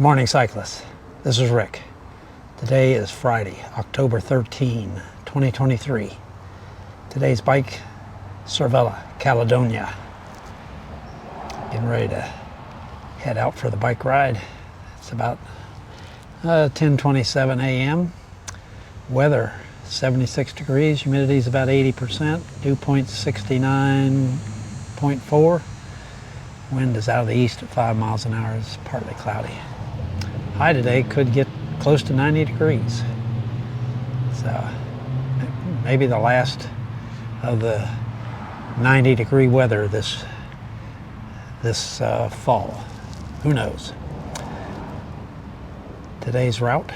Morning cyclists, this is Rick. Today is Friday, October 13, 2023. Today's bike, Cervelo Caledonia. Getting ready to head out for the bike ride. It's about 10:27 a.m. Weather 76 degrees, humidity is about 80%, dew point 69.4. Wind is out of the east at 5 miles an hour. It's partly cloudy. High today could get close to 90 degrees. So maybe the last of the 90-degree weather this fall. Who knows? Today's route,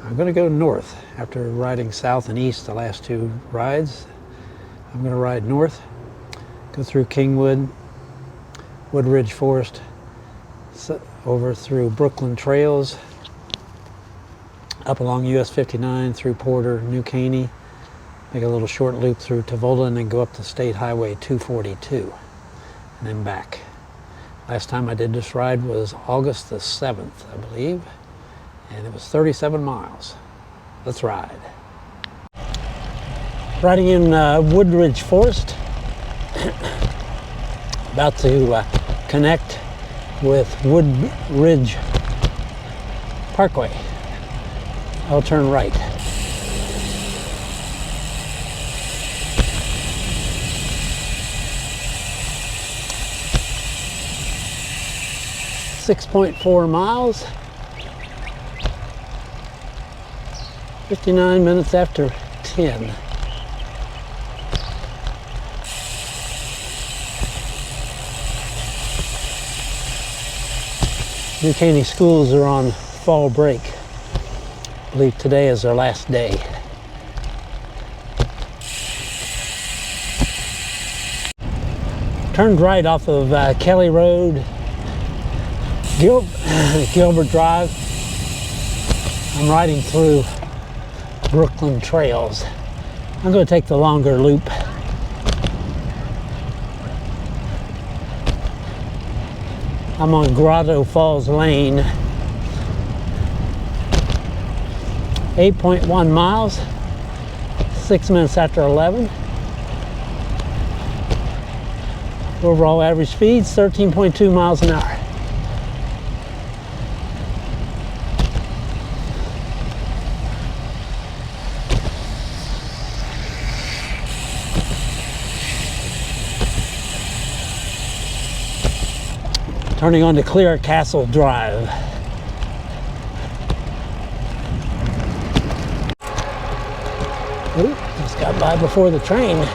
I'm going to go north. After riding south and east the last two rides, I'm going to ride north, go through Kingwood, Woodridge Forest, over through Brooklyn Trails, up along US 59 through Porter, New Caney, make a little short loop through Cervelo, and then go up to State Highway 242 and then back. Last time I did this ride was August the 7th, I believe, and it was 37 miles. Let's ride. Riding in Woodridge Forest, about to connect with Woodridge Parkway. I'll turn right. .4 miles, 59 minutes after 10. New Caney schools are on fall break. I believe today is their last day. Turned right off of Kelly Road, Gilbert Drive. I'm riding through Brooklyn Trails. I'm going to take the longer loop. I'm on Grotto Falls Lane. 8.1 miles, 6 minutes after 11. Overall average speed, 13.2 miles an hour. Turning on to Clear Castle Drive. Ooh, just got by before the train.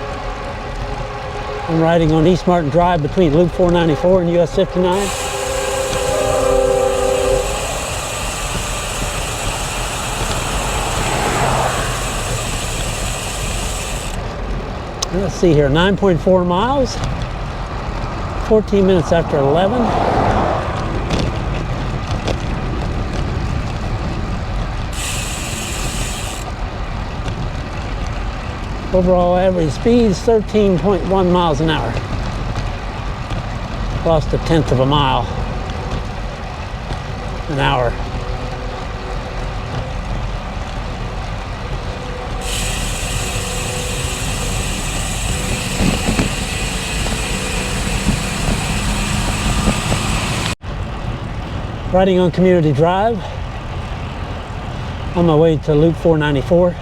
I'm riding on East Martin Drive between Loop 494 and US 59. Let's see here, 9.4 miles, 14 minutes after 11. Overall average speed is 13.1 miles an hour. Lost a tenth of a mile an hour. Riding on Community Drive, on my way to Loop 494.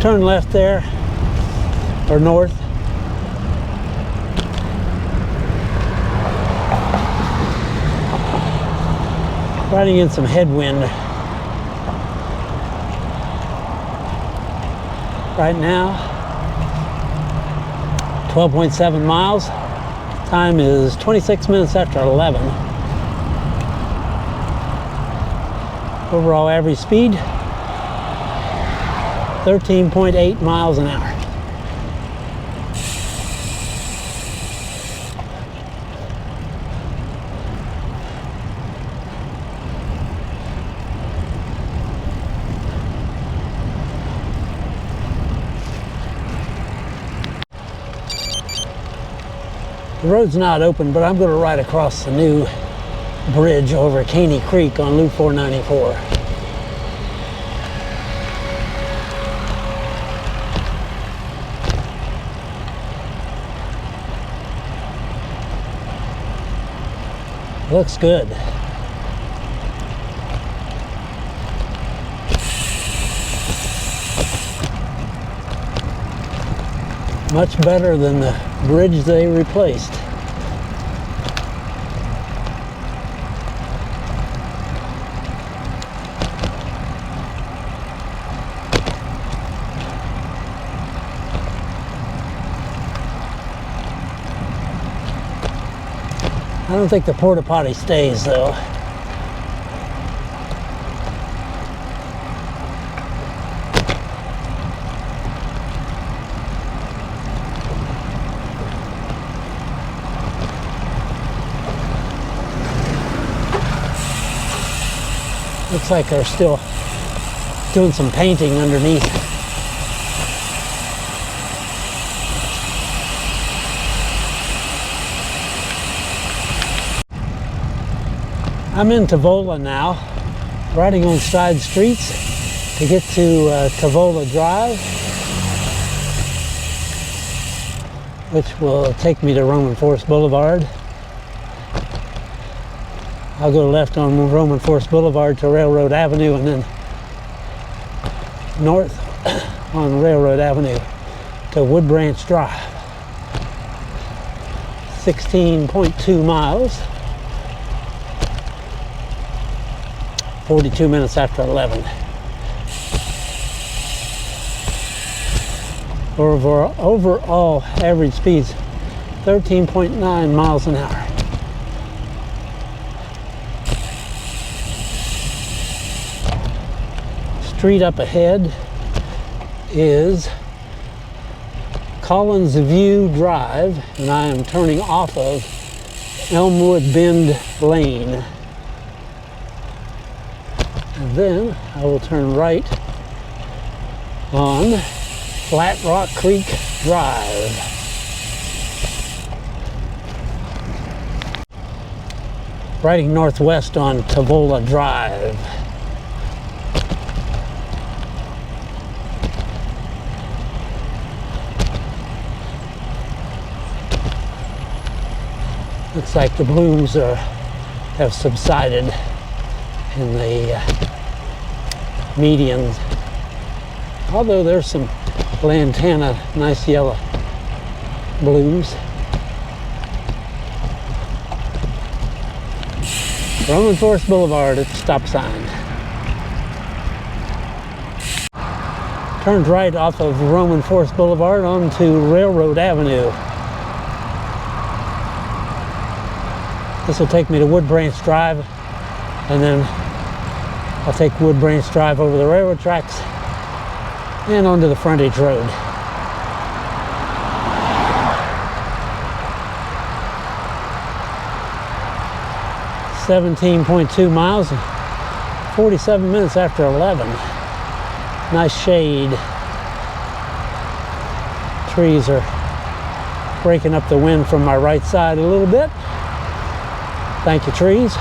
Turn left there, or north. Riding in some headwind. Right now, 12.7 miles. Time is 26 minutes after 11. Overall average speed, 13.8 miles an hour. The road's not open, but I'm going to ride across the new bridge over Caney Creek on Loop 494. Looks good. Much better than the bridge they replaced. I don't think the porta potty stays though. Looks like they're still doing some painting underneath. I'm in Cervelo now, riding on side streets to get to Cervelo Drive, which will take me to Roman Forest Boulevard. I'll go left on Roman Forest Boulevard to Railroad Avenue and then north on Railroad Avenue to Wood Branch Drive. 16.2 miles. 42 minutes after 11. Overall average speeds 13.9 miles an hour. Street up ahead is Collins View Drive, and I am turning off of Elmwood Bend Lane. And then I will turn right on Flat Rock Creek Drive. Riding northwest on Cervelo Drive. Looks like the blooms have subsided in the medians, although there's some lantana, nice yellow blooms. Roman Forest Boulevard at the stop sign. Turned right off of Roman Forest Boulevard onto Railroad Avenue. This will take me to Wood Branch Drive, and then I'll take Wood Branch Drive over the railroad tracks and onto the frontage road. $17.2 miles and 47 minutes after 11. Nice shade. Trees are breaking up the wind from my right side a little bit. Thank you, trees.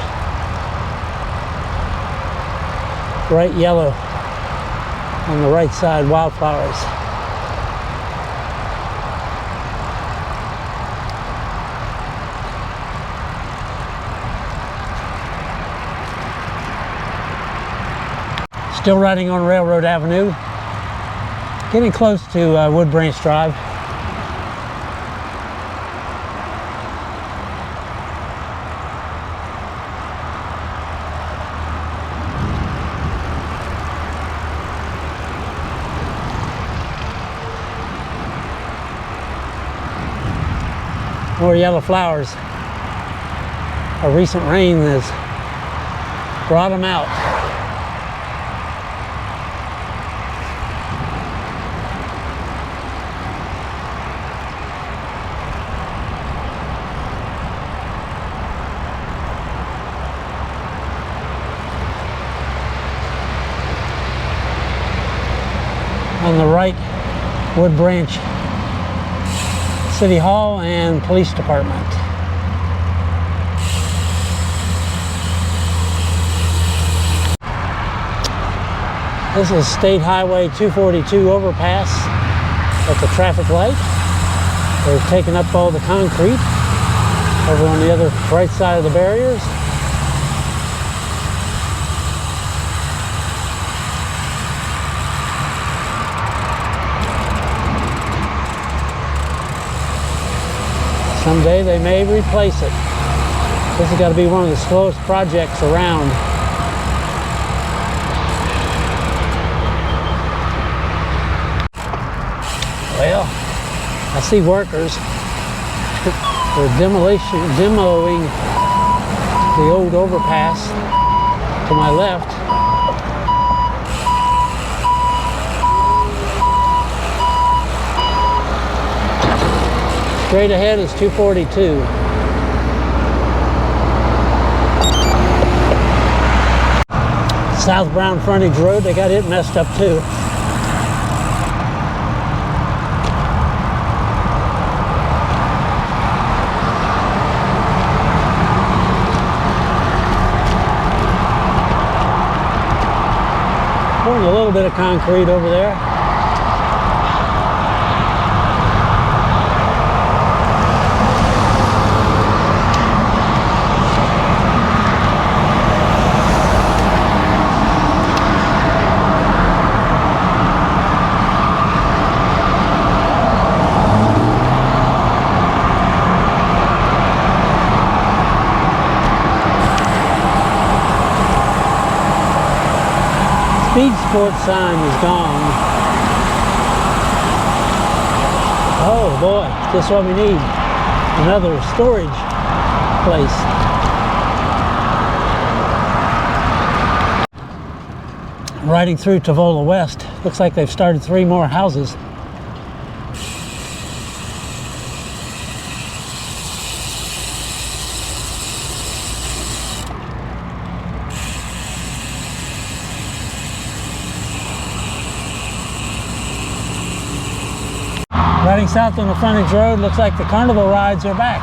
Bright yellow on the right side, wildflowers. Still riding on Railroad Avenue. Getting close to Wood Branch Drive. More yellow flowers. A recent rain has brought them out. On the right, Wood Branch City Hall and Police Department. This is State Highway 242 overpass at the traffic light. They've taken up all the concrete over on the other right side of the barriers. Someday they may replace it. This has got to be one of the slowest projects around. Well, I see workers. They're demoing the old overpass to my left. Straight ahead is 242. South Brown Frontage Road, they got it messed up too. Pouring a little bit of concrete over there. Speed sports sign is gone. Oh boy, just what we need. Another storage place. Riding through Cervelo West, looks like they've started 3 more houses. Riding south on the frontage road, looks like the carnival rides are back.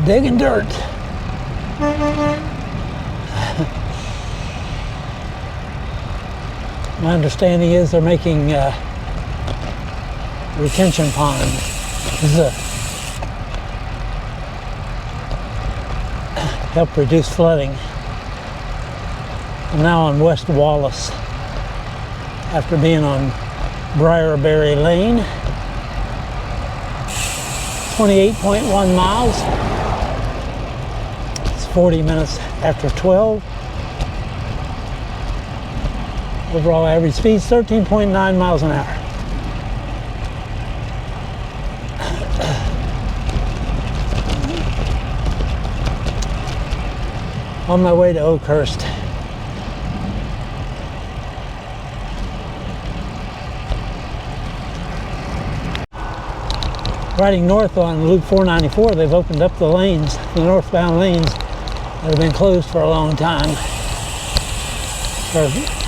Digging dirt. My understanding is they're making retention pond. This is help reduce flooding. I'm now on West Wallace after being on Briarberry Lane. 28.1 miles. It's 40 minutes after 12. Overall average speed is 13.9 miles an hour. On my way to Oakhurst. Riding north on Loop 494, they've opened up the lanes, the northbound lanes that have been closed for a long time.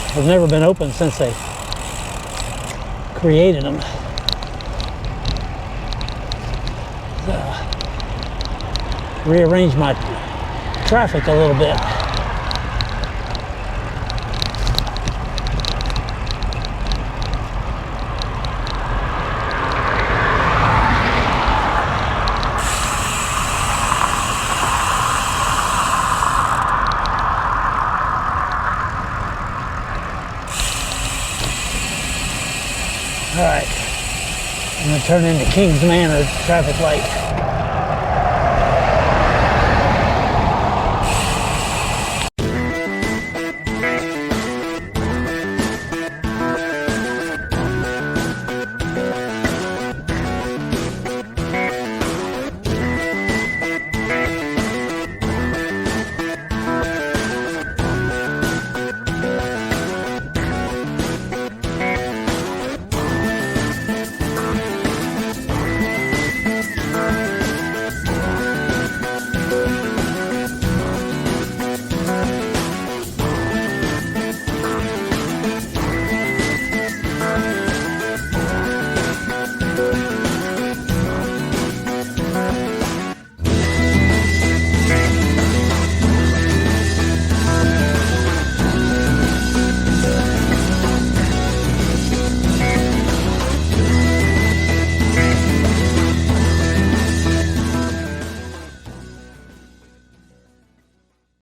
Have never been open since they created them. Rearrange my traffic a little bit. All right, I'm going to turn into Kings Manor traffic light.